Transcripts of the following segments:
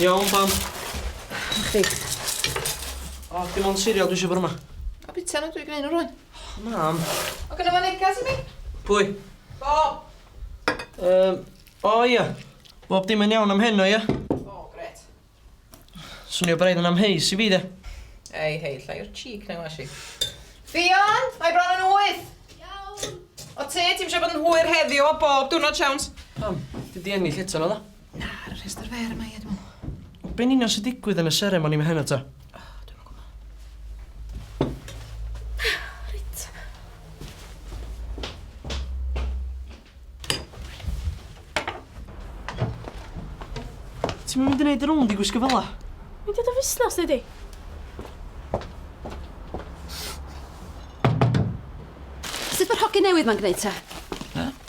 Iawn, pam. Chdi. O, dim ond cereal dwi eisiau bod yma. A bita nhw dwi'n gwneud nhw rwy'n. Mam. O gynna fo'n negas i mi? Pwy? Bob. O, ia. Bob dim yn iawn am heno, ia. O, gret. Swnio braidd yn amheus i fi, de. Hei, llai o'r cheek na wasi. Ffion, mae bron yn 8. Iawn. O te, ti'n siarad bod yn hwyr heddiw o bob diwrnod siawns? Pam, di di ennill eto na, da? Na, ar y rhestr fer yma, ie, dwi'n meddwl. Be'n union sy'n digwydd yn y seremoni me heno, ta? Dwi'n gwybod. Reit. Ti'n mynd i wneud yr Rownd i gwisgo fel la? Mynd i dy fusnes, dydi? Sut mae'r hogyn newydd ma'n gwneud ta?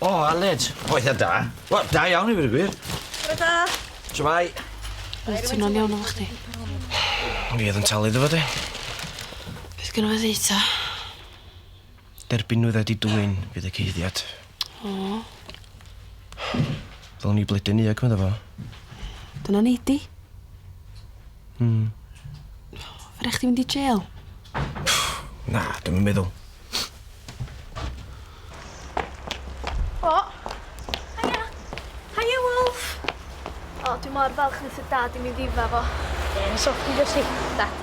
O, Aled. Oedd da. Wel, da iawn i fod y gwir. Gwyd da. Shwmai. Wyt ti'n o'n iawn o chdi? Fi oedd yn talu ddefo, de. Beth gynnu fe ddeud ta? Derbyn nhw dded i dwy'n fydd y ceiddiad. O. Ddylwn ni blydyn i ag medda fo. Dyna ni di? Hmm. Fe rech ti fynd i jail? Na, dwi'n meddwl. O. Haia. Haia, Wolf. O, dwi'n mor falch nes y dad i mi ddifa fo. Ie, nes o'ch chi ddysgu. Dad.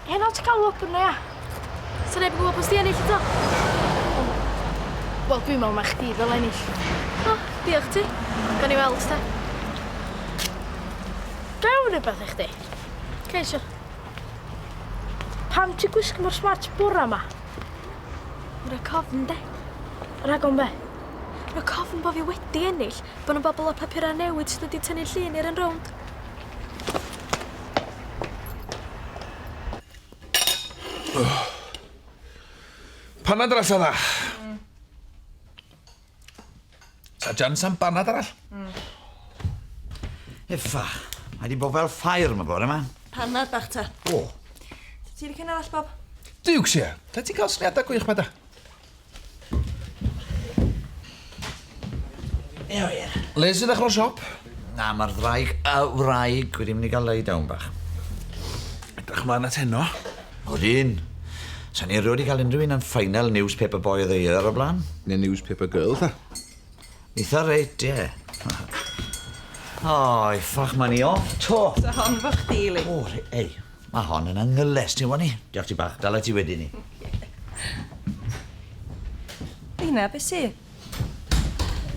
Hen o, ti'n cael lwc yna, ia? Sa'n neb yn gwybod pos di ennill eto? Wel, dwi'n meddwl mae chdi fel ennill. O, diolch ti. Gawn ni weld, te. Gawn rhywbeth i chdi. Ceisio. Pam ti'n gwisgo mor smart bwra yma? Mae'n cofn, de. Rhagon be? Mae'n cofn bod fi wedi ennill, bod nhw'n bobl o papurau newid sydd wedi tynnu llun i'r yn Rownd. Panad arall o dda? Sa Jan sam panad arall? Effa, mae di bod fel ffair yma bore yma. Panad bach ta. O. Ti'n licen arall, Bob? Diwcs ie. Da ti'n cael syniadau gwych ma da? Ew, ie. Le sydd ddechrau'r siop? Na, mae'r wraig wedi mynd i gael lei dawn bach. Edrych mlaen at heno. O dyn. Sa'n ni erioed i gael unrhyw un yn final newspaper boy of the year o blaen? Neu newspaper girl, da? Eitha reit, ie. O, iffach, mae ni off to. Sa hon fo chdi, Li. O, ei, mae hon yn angyles ti wani. Diolch ti bach, dala ti wedi ni. Lina, beth si?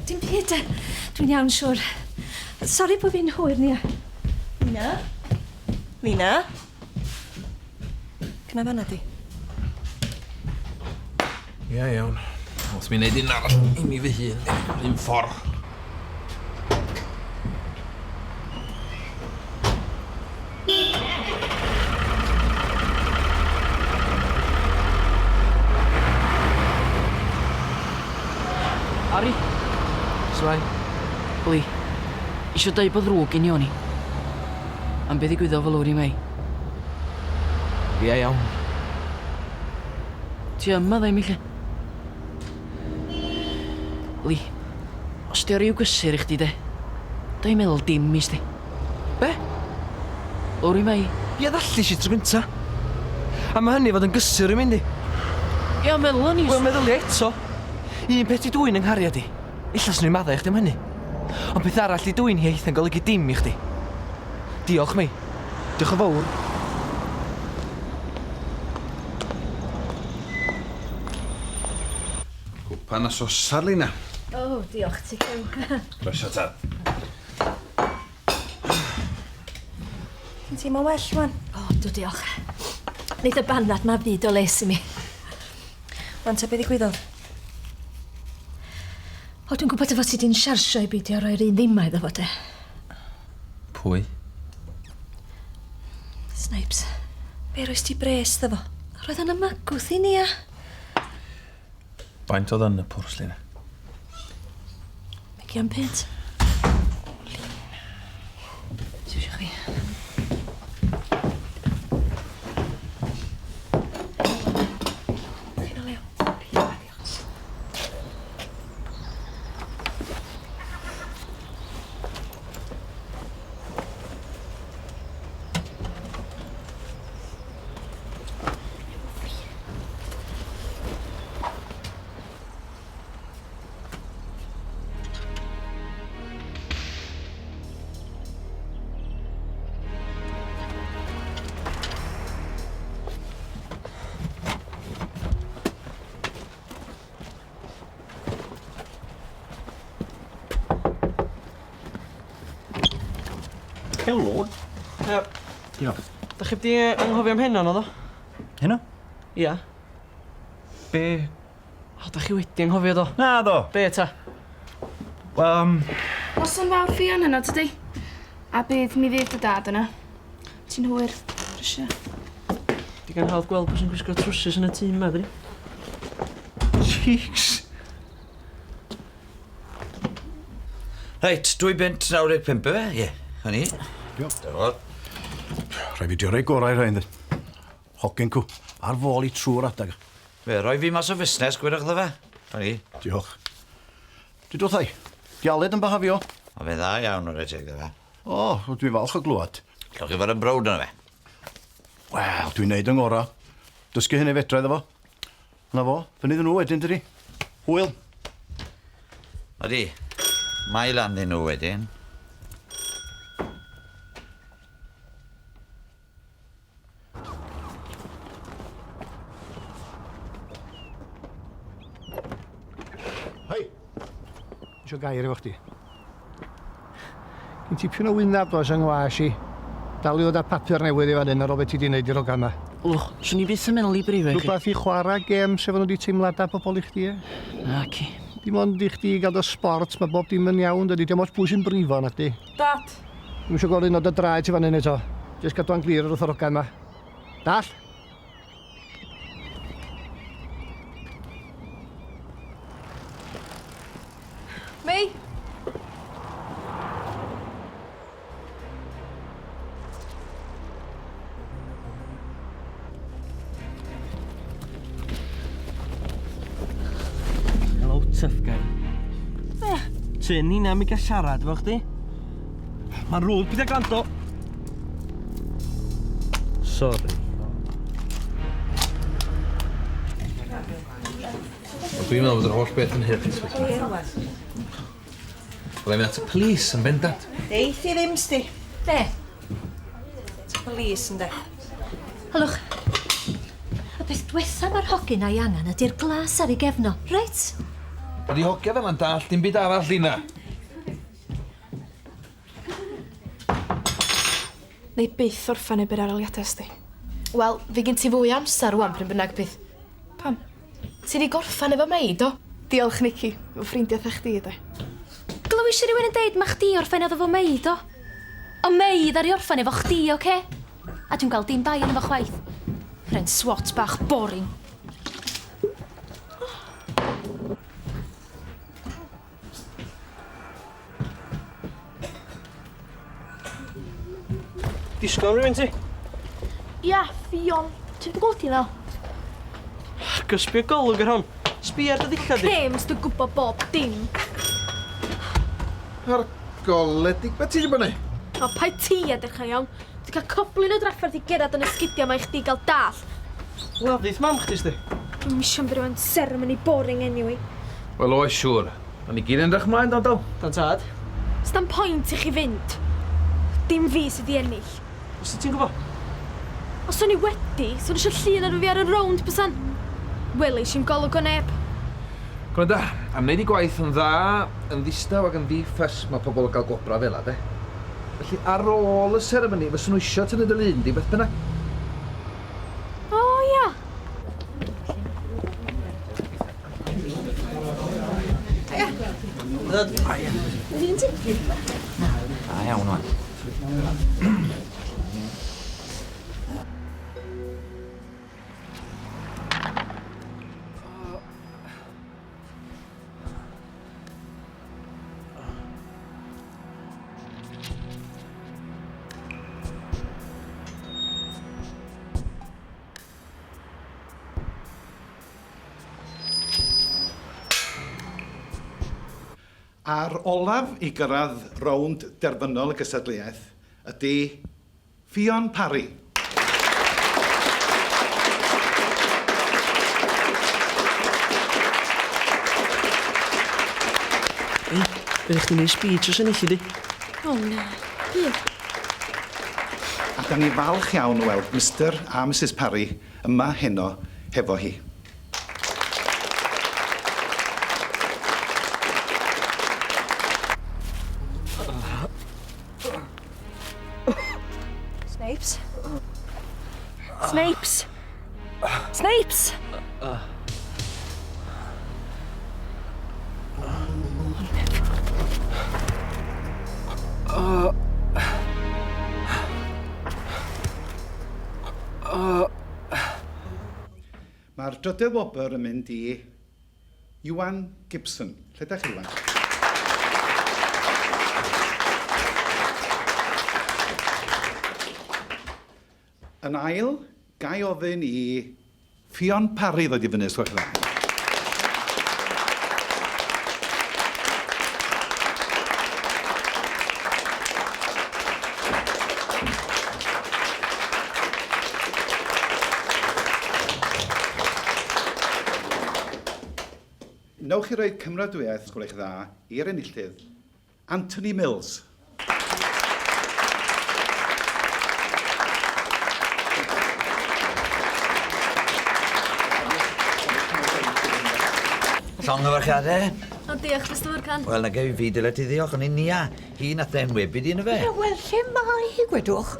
Dim byd, dwi'n iawn siwr. Sori bod fi'n hwyr ni. Lina? Lina? Gna fanna di? Ie, iawn. Os mi'n neud un arall i mi fy hun, un ffordd. Ari? Srai? Li, isio dweud bod ddrwg gen i o'n i. Am beth i gwyddo fel lwr i mei. Ie, iawn. Ti yma dda i mi lle? Li, os di o ryw gysur i chdi de, da i'n meddwl dim is di. Be? Lwr i mei. Ie ddallu si tro gynta. A mae hynny fod yn gysur i mynd i. Ia, meddwl o'n i. Wel, meddwl i eto. Un peth i dwy'n yng nghariad i. Illa swn i'n maddau i chdi am hynny. Ond beth arall i dwy'n hi eitha'n golygu dim i chdi. Diolch mi. Diolch yn fawr. Gwpan a sosar, Lina. O, diolch ti cyw. Croeso ta. Ti'n teimlo well, man? O, dwi diolch. Neith y banad ma byd o les i mi. Wan ta beth i gwyddodd? O, dwi'n gwybod efo ti di'n siarsio i beidio roi'r un ddim iddo fo, de. Pwy? Sneips. Be roes ti bres dda fo? Roedd yn ymagwth i ni, a. Faint oedd yn y pwrs, Lina? Megian pint. Ti eisiau chi? Chi'n o leo? Hello. Diolch. Da chi wedi anghofio am heno, no? Heno? Ia. Be? O, da chi wedi anghofio do? Na, do. Be ta? Os yn fawr Ffion yna, tydi? A bydd mi fydd dy dad yna. Ti'n hwyr, Rysio. Digon hawdd gweld beth sy'n gwisgo trwsus yn y tîm ma, dwi. Cheeks. Reit, 2.95 fe? Ie, hynny. Diolch. Rhaid fi di roi gorau rhaid. Hogyn cw, ar fôl i trwy'r adag. Fe, roi fi mas o fusnes, gwirach dda fe. Hynny. Diolch. Dwi dod thai. Dialed yn bahafio. O fe dda iawn o'r eteg dda fe. O, dwi'n falch o glwad. Llwch chi fod yn browd yna fe. Wel, dwi'n neud yng ngora. Dysgu hynny fedra iddo fo. Na fo, fyny ddyn nhw wedyn, dydi? Hwyl. Odi, mae lan ddyn nhw wedyn. Hei! Isio gair efo chdi. Gyn ti pyn o wynaf dos yng ngwas i. Dali o da papur newydd i fan hyn ar o beth ti di wneud i'r ogan yma. Lwch, swn i byth yn meddwl i brifo i chi. Rhywbeth i chwarae gem sef nhw wedi teimlada pobl i chdi, e? Na, ci. Dim ond i chdi gael o sport, mae bob dim yn iawn, dydy. Dim ond pwy sy'n brifo na chdi. Dad. Dwi'n eisiau gweld un o dy draed ti fan hyn eto. Jyst gadw glir ar wrth yr ogan yma. Dall? Mei? Hello, tough guy. Tyn hynna mi gael siarad efo chdi. Mae'n rŵl, byd a gwrando. Sorry. Dwi'n meddwl bod yr holl beth yn hurt. Byddai'n mynd at y police yn bendant. Deith i ddim, sti. Be? Polis, ynde. Halwch. Y beth diwethaf mae'r hogyn a'i angen ydy'r glas ar ei gefno, reit? Ydi hogia fel yn dall, dim byd arall i na. Neu byth orffan ebyr aroliadau sti. Wel, fi gen ti fwy amser rwan pryn bynnag bydd. Pam? Ti di gorffan efo Mei, do? Diolch, Nici. Fy ffrindiau ddech di, de. Glywys i rywun yn deud ma chdi orffen efo Mei, do? O Mei ddari orffen efo chdi, oce? A dwi'n gael dim bai yn efo chwaith. Rhaid swat bach boring. Disgo am rywun ti? Ia, Ffion. Ti'n gwybod ti fel? Gysbio golwg ar hon. Sbi ar dy ddillad di. James, dwi'n gwybod bob dim. Ar goledig, beth ti wedi bod ni? O, pai ti edrych yn iawn. Ti'n cael coblyn o drafferth i gerad yn y sgidio mae i chdi gael dall. Wel, ddeith mam chdi sti. Dwi'n misio am rywun ceremony boring anyway. Wel, oes siŵr. Da ni gyd yn edrych mlaen, dan. Dan tad. Stan pwynt i chi fynd. Dim fi sydd i ennill. Os ti'n gwybod? Os o'n i wedi, so nes i llun ar fi ar y rownd bysan. Welis i'n golwg o neb. Gwranda, am wneud i gwaith yn dda, yn ddistaw ac yn ddiffers, mae pobl yn cael gobra fel de. Felly ar ôl y seremoni, fyswn nhw eisiau tynnu dy lun di beth bynnag. O, ia. Fi'n ti? A iawn o'n. A'r olaf i gyrraedd rownd derfynol y gysadleuaeth ydy Ffion Parry. Ei, beth chdi'n neud speech os ennill i di? O, na. Ie. A da ni falch iawn o weld Mr a Mrs Parry yma heno hefo hi. Sneips! Sneips! Mae'r drydedd wobr yn mynd i Iwan Gibson. Lle da chi, Iwan? Yn ail, gai ofyn i Ffion Parry ddod i fyny, os gwelwch yn dda. Newch chi roi cymradwyaeth, os gwelwch yn dda, i'r enillydd, Anthony Mills. Llongyfarchiadau? O, diolch, Mr Morgan. Wel, na gei fi dyle ti ddiolch, o'n i'n nia. Hi nath enwebu di yna fe. Wel, lle mae hi, gwedwch?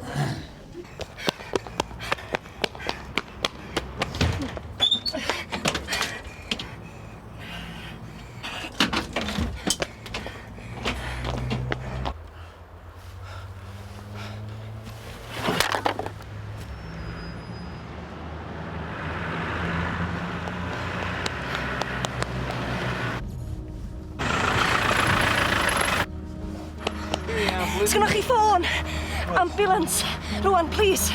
Sgynnoch chi ffôn? Ambulance. Rwan, please.